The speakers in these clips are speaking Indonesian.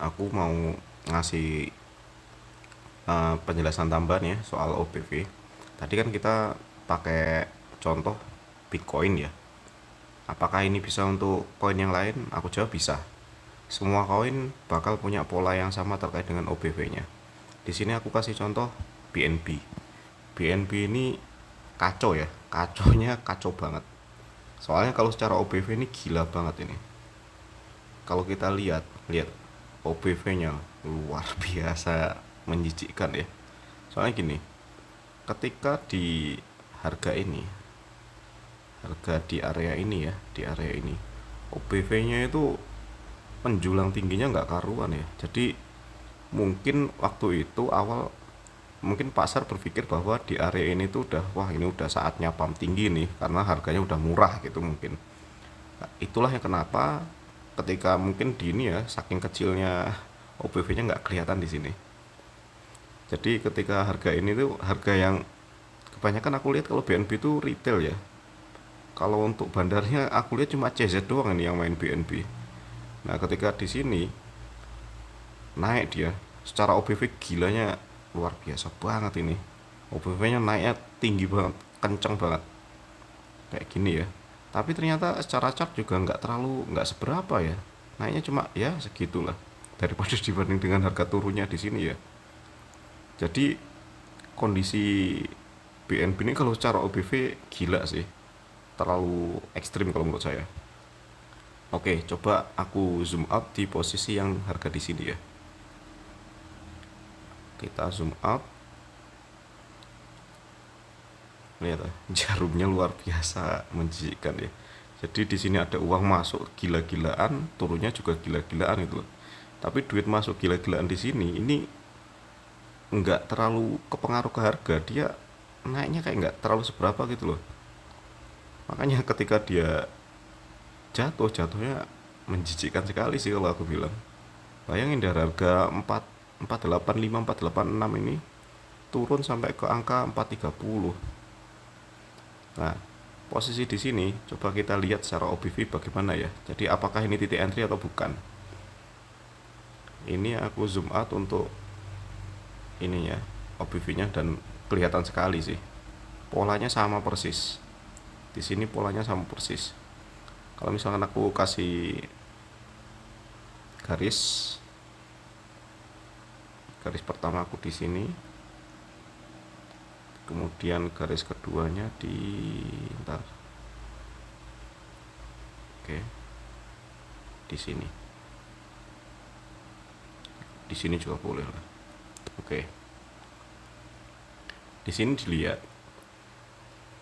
aku mau ngasih penjelasan tambahan ya soal OPV. Tadi kan kita pakai contoh Bitcoin ya. Apakah ini bisa untuk koin yang lain? Aku jawab bisa. Semua koin bakal punya pola yang sama terkait dengan OPV-nya. Di sini aku kasih contoh BNB. BNB ini kacau ya, kacaunya kacau banget. Soalnya kalau secara OPV ini gila banget ini. Kalau kita lihat, lihat OPV-nya luar biasa menjijikkan ya. Soalnya gini, ketika di harga ini, harga di area ini ya, di area ini, OPV-nya itu menjulang tingginya nggak karuan ya. Jadi mungkin waktu itu awal mungkin pasar berpikir bahwa di area ini tuh udah wah ini udah saatnya pump tinggi nih karena harganya udah murah gitu mungkin. Nah, itulah yang kenapa ketika mungkin di ini ya saking kecilnya OPV-nya nggak kelihatan di sini. Jadi ketika harga ini tuh harga yang kebanyakan aku lihat kalau BNB itu retail ya. Kalau untuk bandarnya aku lihat cuma CZ doang ini yang main BNB. Nah, ketika di sini naik dia secara OPV gilanya luar biasa banget ini. OPV-nya naiknya tinggi banget, kenceng banget. Kayak gini ya. Tapi ternyata secara chart juga nggak seberapa ya. Naiknya cuma ya segitulah. Daripada dibanding dengan harga turunnya di sini ya. Jadi kondisi BNB ini kalau secara OBV gila sih, terlalu ekstrim kalau menurut saya. Oke, coba aku zoom out di posisi yang harga di sini ya. Kita zoom out, lihat ya, jarumnya luar biasa menjijikkan ya. Jadi di sini ada uang masuk gila-gilaan, turunnya juga gila-gilaan itu. Tapi duit masuk gila-gilaan di sini ini nggak terlalu kepengaruh ke harga, dia naiknya kayak nggak terlalu seberapa gitu loh. Makanya ketika dia jatuhnya menjijikkan sekali sih kalau aku bilang. Bayangin dari harga 485 486 ini turun sampai ke angka 430. Nah, posisi di sini coba kita lihat secara OBV bagaimana ya. Jadi apakah ini titik entry atau bukan? Ini aku zoom out untuk ini ya, OBV-nya dan kelihatan sekali sih. Polanya sama persis. Di sini polanya sama persis. Kalau misalkan aku kasih garis garis pertama aku di sini, kemudian garis keduanya di ntar, oke, di sini juga boleh lah. Oke, di sini dilihat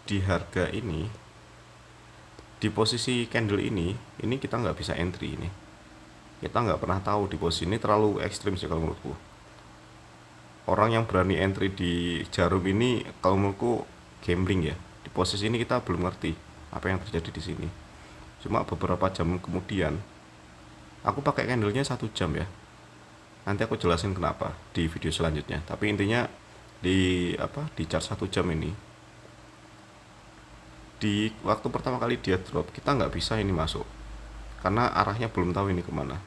di harga ini, di posisi candle ini kita nggak bisa entry ini. Kita nggak pernah tahu di posisi ini, terlalu ekstrim sih kalau menurutku. Orang yang berani entry di jarum ini kalau menurutku gambling ya. Di posisi ini kita belum ngerti apa yang terjadi di sini. Cuma beberapa jam kemudian, aku pakai candlenya 1 jam ya. Nanti aku jelasin kenapa di video selanjutnya. Tapi intinya di chart 1 jam ini, di waktu pertama kali dia drop kita nggak bisa ini masuk karena arahnya belum tahu ini kemana.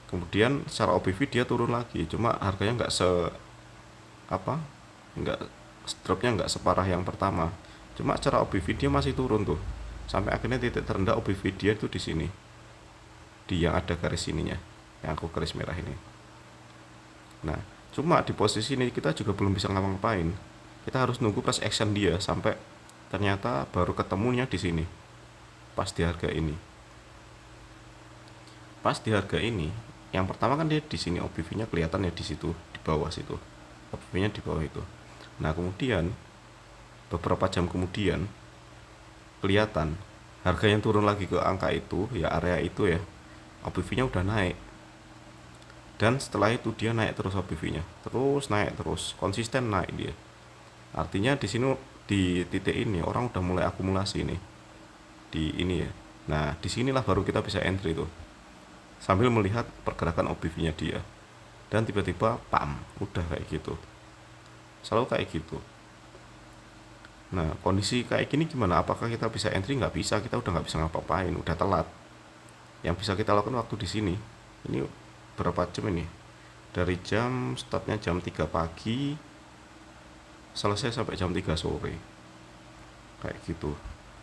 Kemudian secara OBV dia turun lagi, cuma harganya nggak apa nggak dropnya nggak separah yang pertama. Cuma secara OBV dia masih turun tuh sampai akhirnya titik terendah OBV dia itu di sini, di yang ada garis ininya, yang aku garis merah ini. Nah, cuma di posisi ini kita juga belum bisa ngapa-ngapain. Kita harus nunggu plus action dia sampai ternyata baru ketemunya di sini. Pas di harga ini. Pas di harga ini, yang pertama kan dia di sini OBV-nya kelihatan ya di situ, di bawah situ. OBV-nya di bawah itu. Nah, kemudian beberapa jam kemudian kelihatan harga yang turun lagi ke angka itu, ya area itu ya. OBV-nya udah naik. Dan setelah itu dia naik terus OBV-nya. Terus naik terus, konsisten naik dia. Artinya di sini di titik ini orang udah mulai akumulasi nih. Di ini ya. Nah, disinilah baru kita bisa entry tuh. Sambil melihat pergerakan OBV-nya dia. Dan tiba-tiba pam, udah kayak gitu. Selalu kayak gitu. Nah, kondisi kayak gini gimana? Apakah kita bisa entry? Nggak bisa, kita udah nggak bisa ngapa-ngapain, udah telat. Yang bisa kita lakukan waktu di sini, ini berapa jam ini, dari startnya jam 3 pagi selesai sampai jam 3 sore kayak gitu.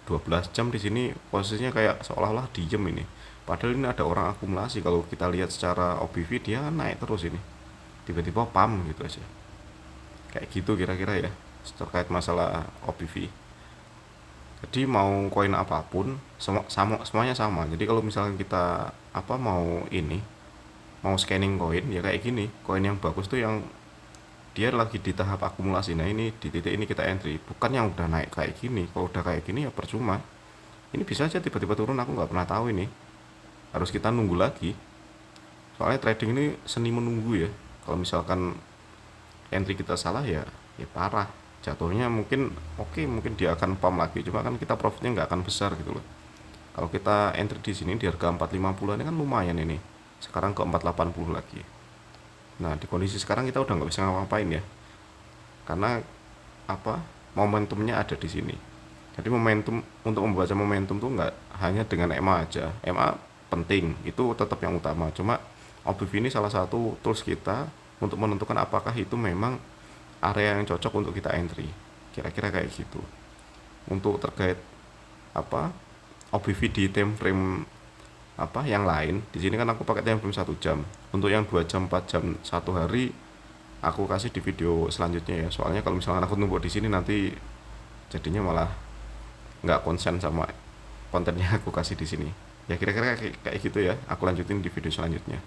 12 jam di sini posisinya kayak seolah-olah diem ini, padahal ini ada orang akumulasi. Kalau kita lihat secara OBV dia kan naik terus ini, tiba-tiba pam gitu aja. Kayak gitu kira-kira ya terkait masalah OBV. Jadi mau koin apapun semuanya sama. Jadi kalau misalnya kita mau ini, mau scanning koin ya kayak gini. Koin yang bagus tuh yang dia lagi di tahap akumulasi. Nah ini di titik ini kita entry, bukan yang udah naik kayak gini. Kalau udah kayak gini ya percuma. Ini bisa aja tiba-tiba turun, aku nggak pernah tahu ini. Harus kita nunggu lagi. Soalnya trading ini seni menunggu ya. Kalau misalkan entry kita salah ya parah. Jatuhnya mungkin oke, mungkin dia akan pump lagi, cuma kan kita profitnya nggak akan besar gitu loh. Kalau kita entry di sini di harga 450 ini kan lumayan ini. Sekarang ke 480 lagi. Nah, di kondisi sekarang kita udah nggak bisa ngapain ya. Karena apa? Momentumnya ada di sini. Jadi momentum, untuk membaca momentum tuh nggak hanya dengan EMA aja. EMA penting, itu tetap yang utama. Cuma OBV ini salah satu tools kita untuk menentukan apakah itu memang area yang cocok untuk kita entry. Kira-kira kayak gitu. Untuk terkait apa OBV di time frame yang lain, di sini kan aku pakai time frame 1 jam. Untuk yang 2 jam, 4 jam, 1 hari aku kasih di video selanjutnya ya. Soalnya kalau misalnya aku numpuk di sini nanti jadinya malah nggak konsen sama kontennya aku kasih di sini. Ya kira-kira kayak gitu ya. Aku lanjutin di video selanjutnya.